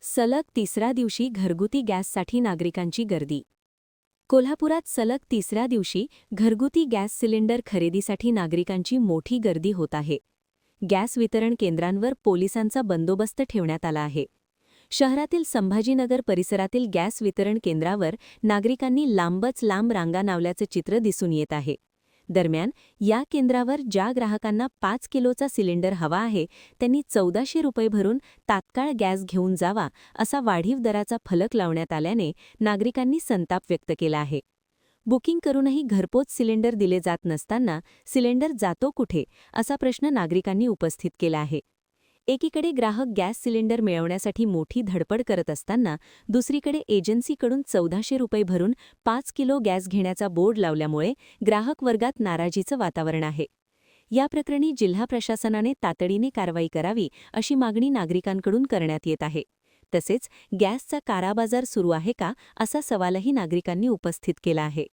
सलग तिसऱ्या दिवशी घरगुती गॅससाठी नागरिकांची गर्दी. कोल्हापुरात सलग तिसऱ्या दिवशी घरगुती गॅस सिलेंडर खरेदीसाठी नागरिकांची मोठी गर्दी होत आहे. गॅस वितरण केंद्रांवर पोलिसांचा बंदोबस्त ठेवण्यात आला आहे. शहरातील संभाजीनगर परिसरातील गॅस वितरण केंद्रावर नागरिकांनी लांबच लांब रांगा लावल्याचे चित्र दिसून येत आहे. दरम्यान या केंद्रावर ज्या ग्राहकांना 5 किलोचा सिलेंडर हवा आहे त्यांनी 1400 रुपये भरून तात्काळ गॅस घेऊन जावा असा वाढीव दराचा फलक लावण्यात आल्याने नागरिकांनी संताप व्यक्त केला आहे. बुकिंग करूनही घरपोच सिलेंडर दिले जात नसताना सिलेंडर जातो कुठे असा प्रश्न नागरिकांनी उपस्थित केला आहे. एकीकडे ग्राहक गॅस सिलेंडर मिळवण्यासाठी मोठी धडपड करत असताना दुसरीकडे एजन्सीकडून 1400 रुपये भरून 5 किलो गॅस घेण्याचा बोर्ड लावल्यामुळे ग्राहक वर्गात नाराजीचं वातावरण आहे. या प्रकरणी जिल्हा प्रशासनाने तातडीने कारवाई करावी अशी मागणी नागरिकांकडून करण्यात येत आहे. तसेच गॅसचा काळाबाजार सुरू आहे का असा सवालही नागरिकांनी उपस्थित केला आहे.